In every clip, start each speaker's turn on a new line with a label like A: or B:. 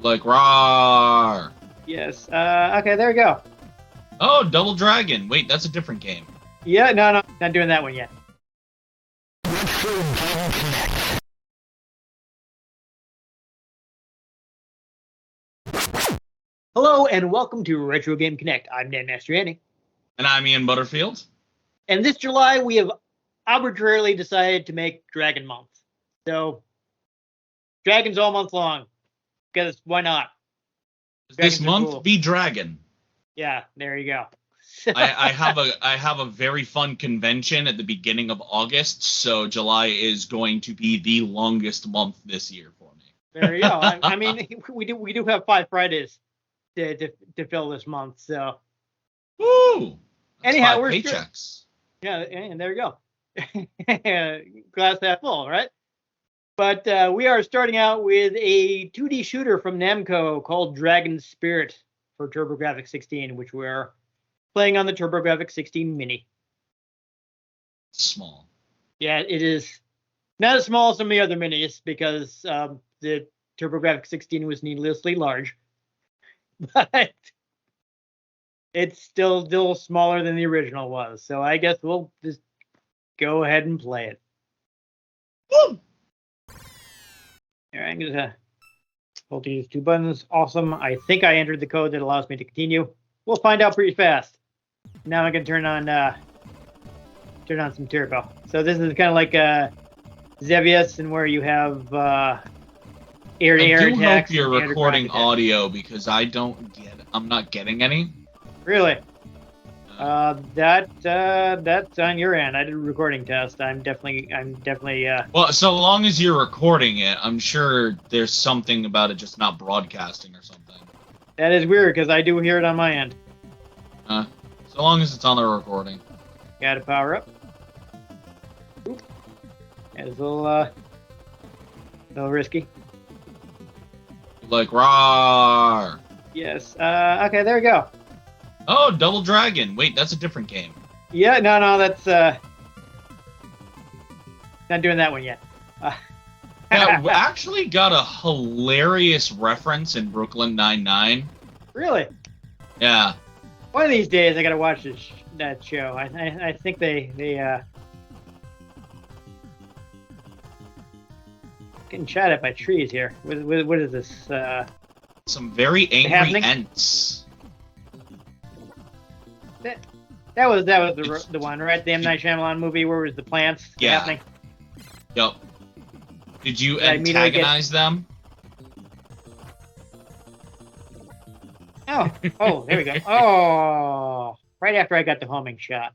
A: Like, rawr.
B: Yes. Okay, there we go.
A: Oh, Double Dragon. Wait, that's a different game.
B: Yeah, no, not doing that one yet. Hello, and welcome to Retro Game Connect. I'm Dan Mastriani.
A: And I'm Ian Butterfield.
B: And this July, we have arbitrarily decided to make Dragon Month. So, Dragons all month long. Because why not?
A: This month, cool. Be Dragon.
B: Yeah, there you go.
A: I have a very fun convention at the beginning of August, so July is going to be the longest month this year for me.
B: There you go. I mean, we do have 5 Fridays to fill this month, so.
A: Woo!
B: Anyhow, we're
A: paychecks.
B: Yeah, and there you go. Glass half full, right? But we are starting out with a 2D shooter from Namco called Dragon Spirit for TurboGrafx-16, which we're playing on the TurboGrafx-16 Mini.
A: Small.
B: Yeah, it is not as small as some of the other minis because the TurboGrafx-16 was needlessly large, but it's still smaller than the original was. So I guess we'll just go ahead and play it.
A: Woo!
B: All right, I'm gonna hold these 2 buttons. Awesome. I think I entered the code that allows me to continue. We'll find out pretty fast. Now I can turn on some turbo. So this is kind of like Xevious, and where you have air-to-air attacks.
A: I do hope you're recording audio because I'm not getting any.
B: Really? That's on your end. I did a recording test. I'm definitely.
A: Well, so long as you're recording it, I'm sure there's something about it just not broadcasting or something.
B: That is weird because I do hear it on my end.
A: So long as it's on the recording.
B: Gotta power up. Oop. It's a little risky.
A: Like, rawr.
B: Yes. Okay, there we go.
A: Oh, Double Dragon. Wait, that's a different game.
B: Yeah, no, that's not doing that one yet.
A: Yeah, we actually got a hilarious reference in Brooklyn Nine-Nine.
B: Really?
A: Yeah.
B: One of these days, I gotta watch that show. I think they getting shot at by trees here. What is this?
A: Some very angry Ents.
B: That was the one, right? The M. Night Shyamalan movie where it was the plants happening.
A: Yep. Did you antagonize them?
B: Oh, there we go. Oh, right after I got the homing shot.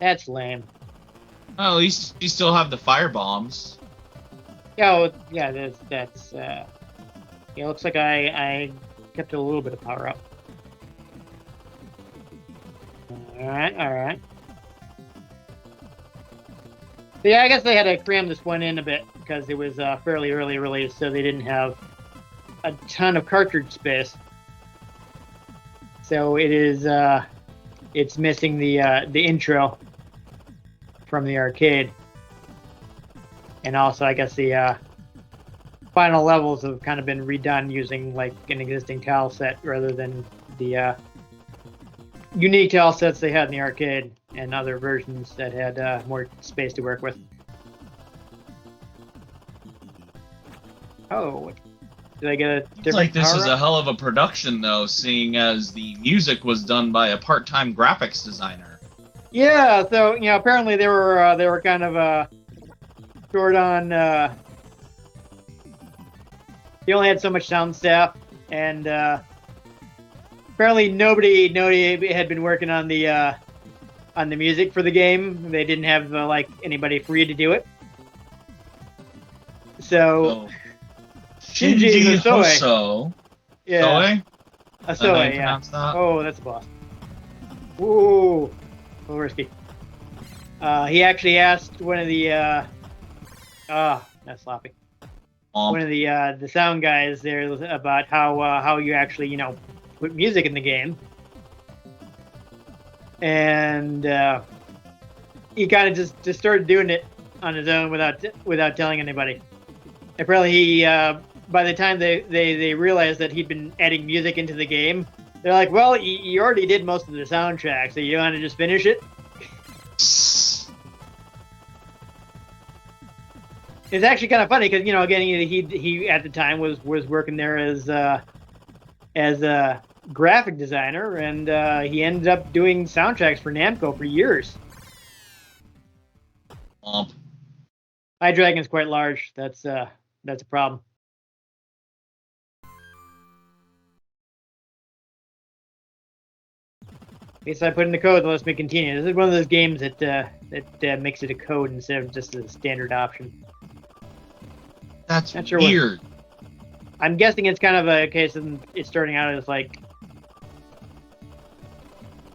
B: That's lame.
A: Well, at least you still have the fire bombs.
B: Yeah, that's yeah, looks like I kept a little bit of power up. All right. So yeah, I guess they had to cram this one in a bit because it was fairly early release, so they didn't have a ton of cartridge space. So it is it's missing the intro from the arcade, and also I guess the final levels have kind of been redone using like an existing tile set rather than the unique tile sets they had in the arcade and other versions that had more space to work with. Oh. Did I get a different
A: It's like this is a hell of a production, though, seeing as the music was done by a part-time graphics designer.
B: Yeah, so apparently they were kind of short on. They only had so much sound staff, and apparently nobody had been working on the music for the game. They didn't have like anybody free to do it. So.
A: Shinji Hoso.
B: Yeah.
A: Soe,
B: yeah. Oh, that's a boss. Ooh. A little risky. He actually asked one of the that's sloppy. One of the sound guys there about how you actually, put music in the game. And he kind of just started doing it on his own without telling anybody. Apparently he by the time they realized that he'd been adding music into the game, they're like, well, you already did most of the soundtrack, so you want to just finish it? It's actually kind of funny because, you know, again, he at the time was working there as a graphic designer, and he ended up doing soundtracks for Namco for years. My dragon's quite large. That's a problem. At least I put in the code that lets me continue. This is one of those games that makes it a code instead of just a standard option.
A: That's not sure weird.
B: I'm guessing it's kind of a case of it's starting out as like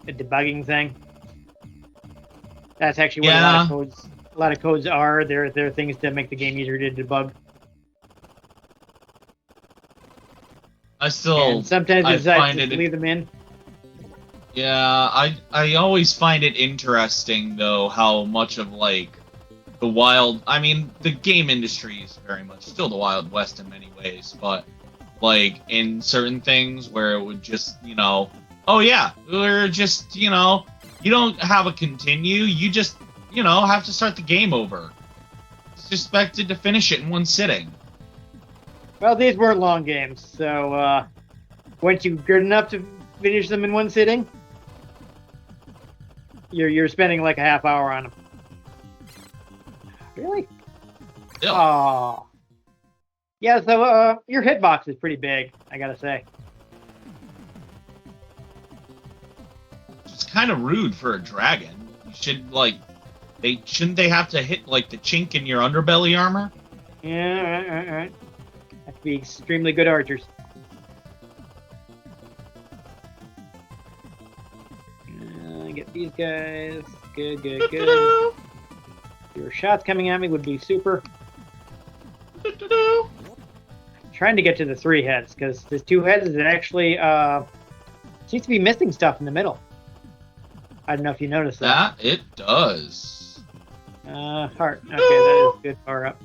B: a debugging thing. That's actually what a lot of codes are. They're things that make the game easier to debug. And sometimes I decide to leave them in.
A: Yeah, I always find it interesting though how much of like the game industry is very much still the Wild West in many ways, but like in certain things where it would just, you know, oh yeah, we're just, you know, you don't have a continue, you just, you know, have to start the game over. It's expected to finish it in one sitting.
B: Well, these weren't long games, so once you're good enough to finish them in one sitting, you're spending like a half hour on them. Really?
A: Yeah.
B: Oh. Yeah, so your hitbox is pretty big, I gotta say.
A: It's kind of rude for a dragon. You should shouldn't they have to hit like the chink in your underbelly armor?
B: Yeah, all right. Have to be extremely good archers. Get these guys. Good. Your shots coming at me would be super. Trying to get to the 3 heads, because the 2 heads is actually seems to be missing stuff in the middle. I don't know if you noticed that.
A: It does.
B: Heart. Okay, that is a good power up.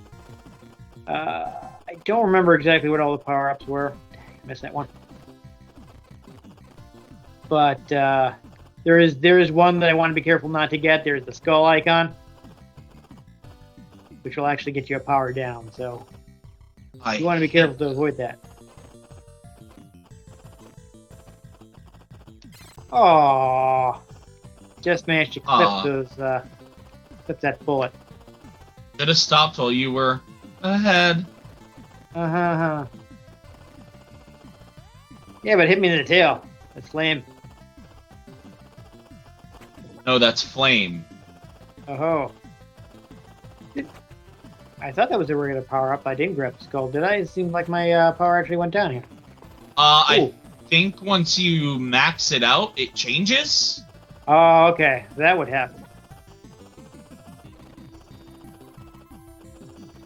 B: I don't remember exactly what all the power ups were. I missed that one. But there is one that I want to be careful not to get. There's the skull icon, which will actually get you a power down. So you want to be careful to avoid that. Oh, just managed to clip clip that bullet.
A: Should have stopped while you were ahead.
B: Yeah, but hit me in the tail. That's lame.
A: No, that's flame.
B: Oh. I thought that was a regular power up. I didn't grab the skull, did I? It seemed like my power actually went down here.
A: I think once you max it out, it changes.
B: Oh, okay. That would happen.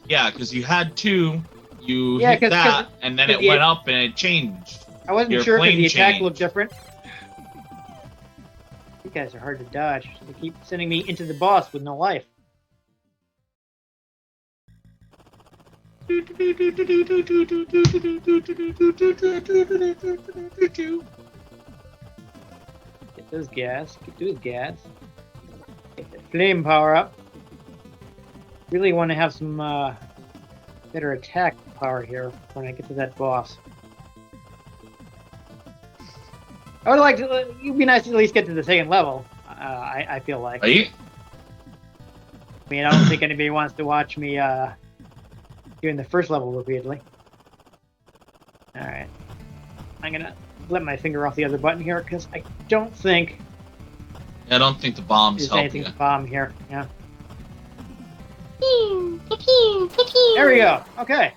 A: Yeah, because you had 2. You hit that, and then it went up and it changed.
B: I wasn't sure because the attack looked different. You guys are hard to dodge. They keep sending me into the boss with no life. Get those gas. Get those gas. Get the flame power up. Really want to have some better attack power here when I get to that boss. I would like to. It'd be nice to at least get to the 2nd level. I feel like.
A: Right?
B: I mean, I don't think anybody wants to watch me doing the 1st level repeatedly. All right, I'm gonna let my finger off the other button here because I don't think.
A: Yeah, I don't think the bombs
B: there's
A: help
B: anything
A: you.
B: to bomb here. Yeah. There we go. Okay.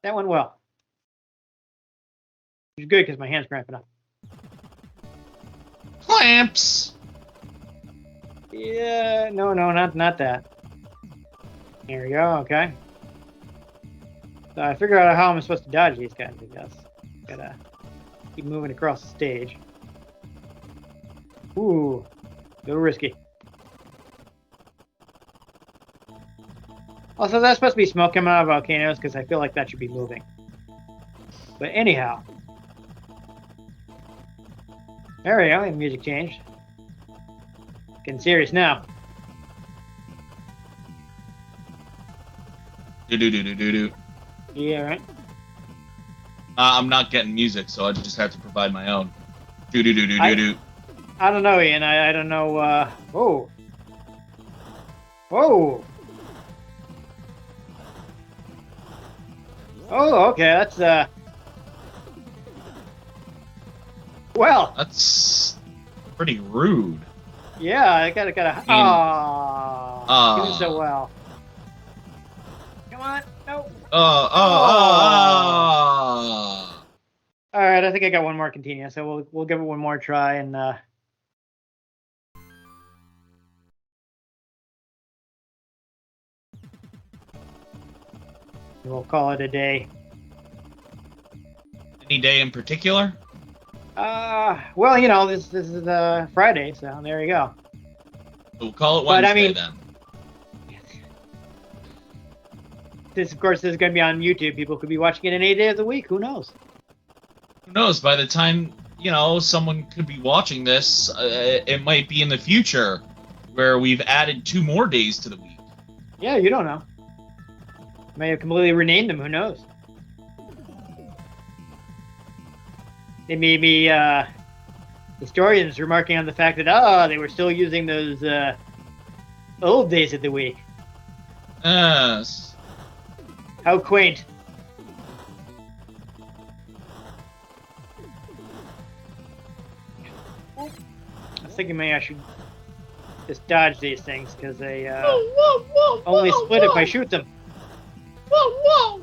B: That went well. Which is good because my hand's cramping up.
A: Clamps!
B: Yeah, no, not that. There we go, okay. So I figure out how I'm supposed to dodge these guys, I guess. Gotta keep moving across the stage. Ooh, a little risky. Also, that's supposed to be smoke coming out of volcanoes because I feel like that should be moving. But anyhow. There we go, the music changed. Getting serious now.
A: Do.
B: Yeah, right.
A: I'm not getting music, so I just have to provide my own. Do.
B: I don't know, Ian. I don't know. Whoa. Whoa. Oh, okay. That's Well.
A: That's pretty rude.
B: Yeah, I gotta. Doing so well. Come on. No.
A: Oh.
B: All right, I think I got one more continue, so we'll give it one more try and we'll call it a day.
A: Any day in particular?
B: Well, you know, this is Friday, so there you go.
A: We'll call it Wednesday
B: But I mean,
A: then.
B: This, of course, is going to be on YouTube. People could be watching it in 8 days of the week. Who knows?
A: Who knows? By the time, someone could be watching this, it might be in the future where we've added 2 more days to the week.
B: Yeah, you don't know. May have completely renamed them. Who knows? They may be historians remarking on the fact that, they were still using those old days of the week.
A: Yes.
B: How quaint. I was thinking maybe I should just dodge these things because they only split if I shoot them.
A: Whoa.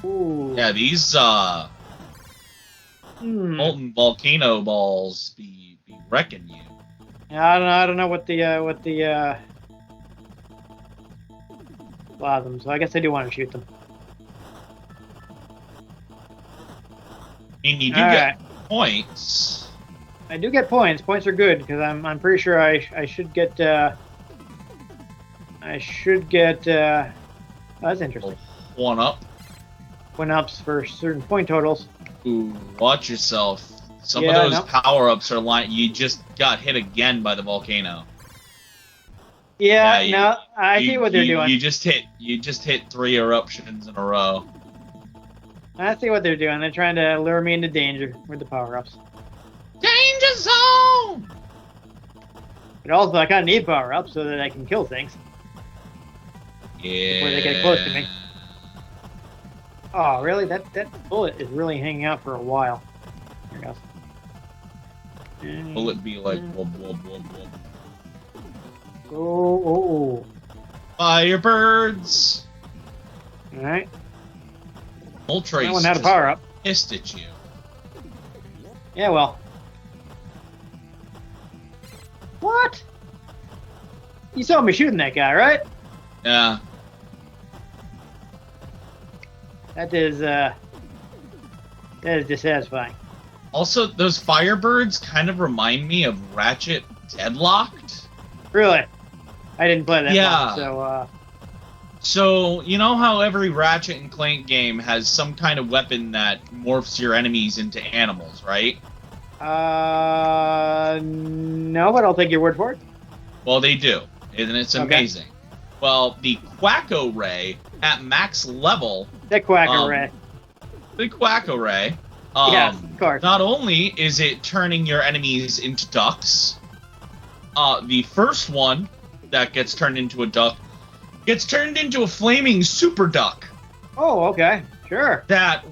B: Ooh.
A: Yeah, these molten volcano balls be wrecking you.
B: I don't know what the a lot of them. So I guess I do want to shoot them.
A: And you do get points.
B: I do get points. Points are good because I'm pretty sure I should get that's interesting.
A: 1-up.
B: 1-ups for certain point totals.
A: Ooh, watch yourself. Some of those power-ups are you just got hit again by the volcano.
B: Yeah, I see what they're doing.
A: You just hit 3 eruptions in a row.
B: I see what they're doing. They're trying to lure me into danger with the power-ups.
A: Danger zone!
B: But also, I kind of need power-ups so that I can kill things.
A: Yeah.
B: Before they get close to me. Oh, really? That bullet is really hanging out for a while. Here it goes.
A: Bullet be like whoop, whoop, whoop, whoop.
B: Oh.
A: Firebirds!
B: Alright.
A: Ultra
B: That one had a power-up.
A: Pissed at you.
B: Yeah, well. What? You saw me shooting that guy, right?
A: Yeah.
B: That is dissatisfying.
A: Also, those Firebirds kind of remind me of Ratchet Deadlocked.
B: Really? I didn't play that
A: Yeah.
B: one, so
A: So, you know how every Ratchet and Clank game has some kind of weapon that morphs your enemies into animals, right?
B: no, but I'll take your word for it.
A: Well, they do, and it's amazing. Okay. Well, the Quacko Ray at max level.
B: The Quacko Ray.
A: The Quacko Ray.
B: Yeah, of course.
A: Not only is it turning your enemies into ducks, the first one that gets turned into a duck gets turned into a flaming super duck.
B: Oh, okay. Sure.
A: That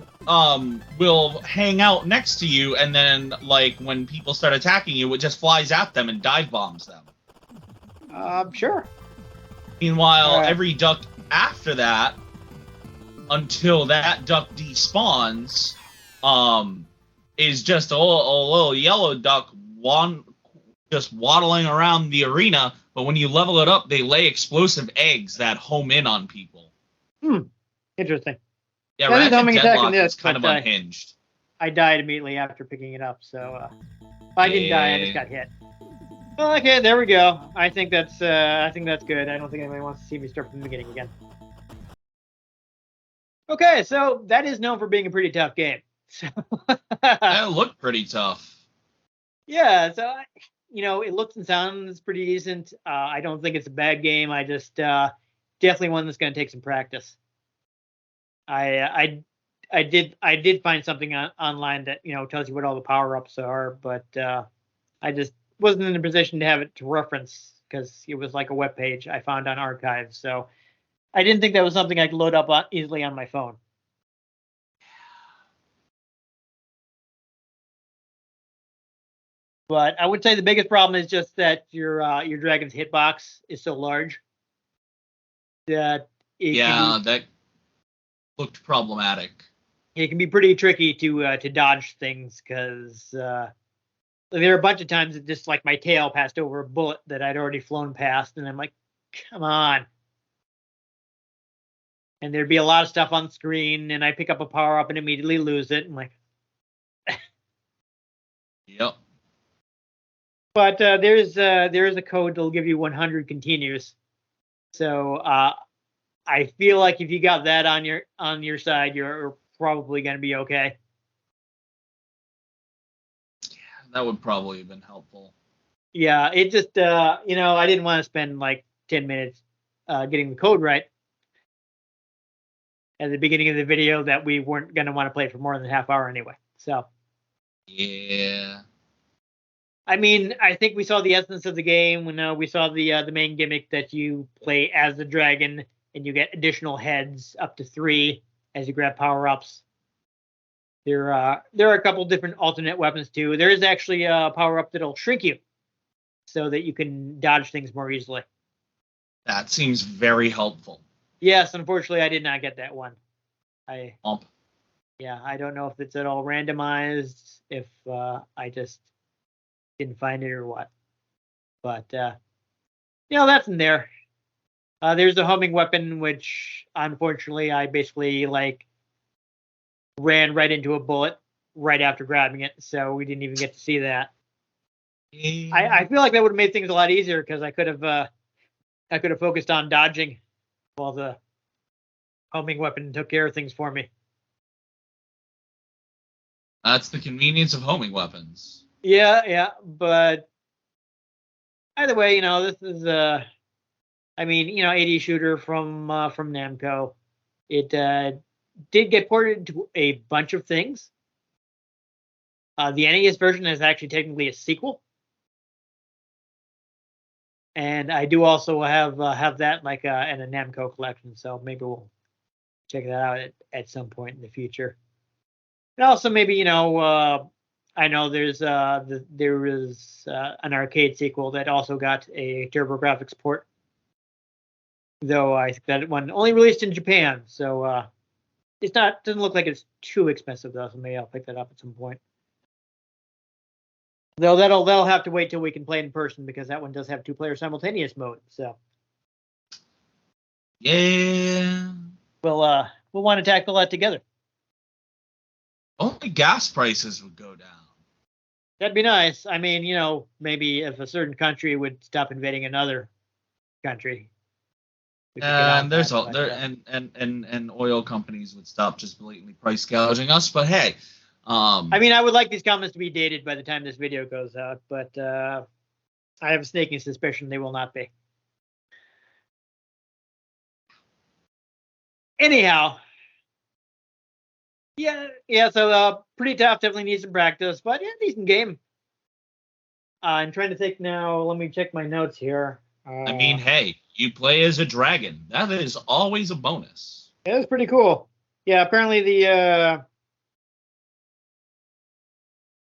A: will hang out next to you, and then, like, when people start attacking you, it just flies at them and dive bombs them.
B: Sure.
A: Meanwhile, every duck after that, until that duck despawns, is just a little yellow duck just waddling around the arena, but when you level it up, they lay explosive eggs that home in on people.
B: Interesting.
A: Yeah, Ratchet Deadlock is kind of unhinged.
B: I died immediately after picking it up. So I didn't die. I just got hit. Well, okay, there we go. I think that's good. I don't think anybody wants to see me start from the beginning again. Okay, so that is known for being a pretty tough game. So
A: That looked pretty tough.
B: yeah, so it looks and sounds pretty decent. I don't think it's a bad game. I just definitely one that's going to take some practice. I did find something online that tells you what all the power ups are, but I just wasn't in a position to have it to reference because it was like a web page I found on archives. So I didn't think that was something I could load up easily on my phone. But I would say the biggest problem is just that your dragon's hitbox is so large that
A: That looked problematic.
B: it can be pretty tricky to dodge things because there are a bunch of times that just like my tail passed over a bullet that I'd already flown past, and I'm like, come on. And there'd be a lot of stuff on screen, and I pick up a power up and immediately lose it. I'm like,
A: Yep.
B: but there is a code that'll give you 100 continues. So I feel like if you got that on your side, you're probably going to be okay.
A: Yeah, that would probably have been helpful.
B: Yeah, it just I didn't want to spend like 10 minutes getting the code right at the beginning of the video that we weren't going to want to play for more than a half hour anyway. So
A: yeah,
B: I mean, I think we saw the essence of the game when we saw the main gimmick that you play as the dragon and you get additional heads up to 3 as you grab power ups. There are a couple different alternate weapons too. There is actually a power up that'll shrink you so that you can dodge things more easily.
A: That seems very helpful.
B: Yes, unfortunately, I did not get that one.
A: Ump.
B: Yeah, I don't know if it's at all randomized, if I just didn't find it or what. But that's in there. There's a homing weapon, which unfortunately I basically ran right into a bullet right after grabbing it, so we didn't even get to see that. I feel like that would have made things a lot easier because I could have focused on dodging while the homing weapon took care of things for me.
A: That's the convenience of homing weapons.
B: Yeah, but either way, this is 80 shooter from Namco. It did get ported to a bunch of things. The NES version is actually technically a sequel, and I do also have that in a Namco collection. So maybe we'll check that out at some point in the future. And also maybe I know there is an arcade sequel that also got a TurboGrafx port, though I think that one only released in Japan, so doesn't look like it's too expensive though. So maybe I'll pick that up at some point. Though they'll have to wait till we can play in person because that one does have 2-player simultaneous mode. So
A: yeah,
B: we'll want to tackle that together.
A: Only gas prices would go down.
B: That'd be nice. I mean, maybe if a certain country would stop invading another country.
A: And and oil companies would stop just blatantly price gouging us. But hey,
B: I mean, I would like these comments to be dated by the time this video goes out, but I have a sneaking suspicion they will not be. Anyhow, yeah. So pretty tough. Definitely needs some practice, but yeah, decent game. I'm trying to think now. Let me check my notes here.
A: I mean, hey, you play as a dragon. That is always a bonus.
B: It was pretty cool. Yeah, apparently the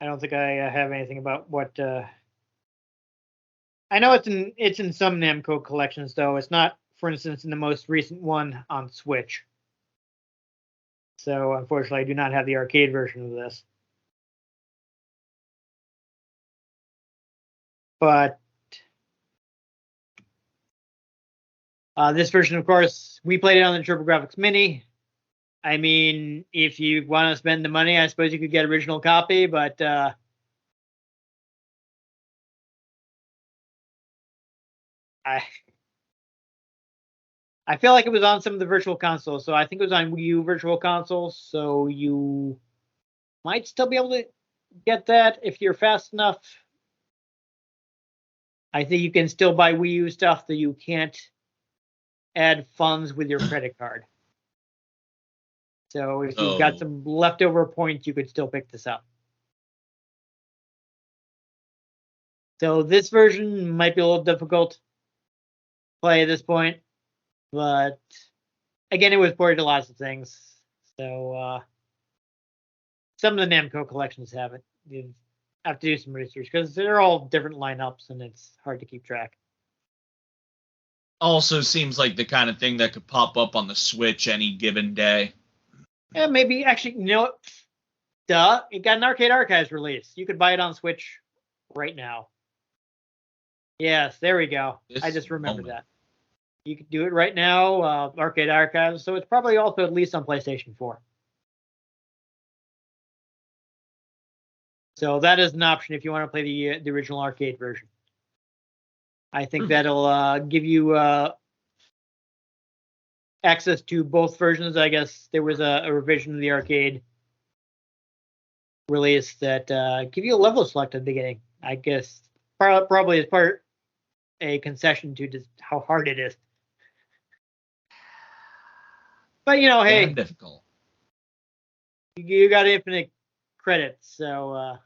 B: I don't think I have anything about what. I know it's in some Namco collections though. It's not, for instance, in the most recent one on Switch. So unfortunately, I do not have the arcade version of this. But this version, of course, we played it on the TurboGrafx Mini. I mean, if you want to spend the money, I suppose you could get original copy, but I feel like it was on some of the virtual consoles, so I think it was on Wii U virtual consoles, so you might still be able to get that if you're fast enough. I think you can still buy Wii U stuff that you can't add funds with your credit card. So if you've got some leftover points, you could still pick this up. So this version might be a little difficult to play at this point, but again, it was ported to lots of things. So some of the Namco collections have it. You have to do some research because they're all different lineups and it's hard to keep track.
A: Also seems like the kind of thing that could pop up on the Switch any given day.
B: Yeah, maybe actually, you know what? Duh, it got an Arcade Archives release. You could buy it on Switch right now. Yes, there we go. I just remembered that. You could do it right now, Arcade Archives. So it's probably also at least on PlayStation 4. So that is an option if you want to play the original arcade version. I think that'll give you access to both versions. I guess there was a revision of the arcade release that give you a level select at the beginning. I guess probably as part a concession to just how hard it is. But you know, hey,
A: difficult.
B: You got infinite credits, so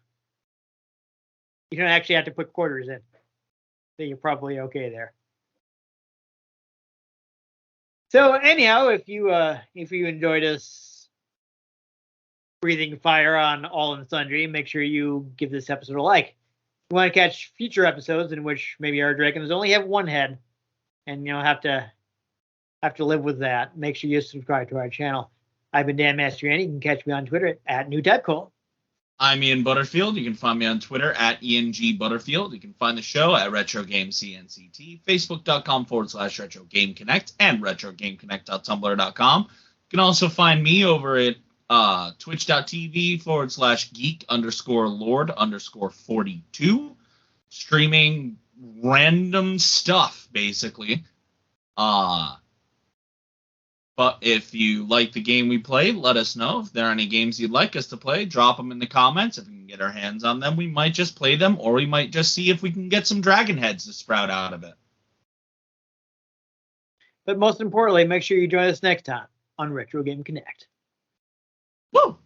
B: you don't actually have to put quarters in. So you're probably okay there. So anyhow, if you enjoyed us breathing fire on All and Sundry, make sure you give this episode a like. If you want to catch future episodes in which maybe our dragons only have one head, and have to live with that, make sure you subscribe to our channel. I've been Dan Mastriani. You can catch me on Twitter at NewTypeCool.
A: I'm Ian Butterfield. You can find me on Twitter at ENG You can find the show at RetroGameCNCT, Facebook.com/RetroGameConnect, and RetroGameConnect.tumblr.com. You can also find me over at Twitch.tv/geek_lord_42, streaming random stuff, basically. But if you like the game we played, let us know. If there are any games you'd like us to play, drop them in the comments. If we can get our hands on them, we might just play them, or we might just see if we can get some dragon heads to sprout out of it. But most importantly, make sure you join us next time on Retro Game Connect. Woo!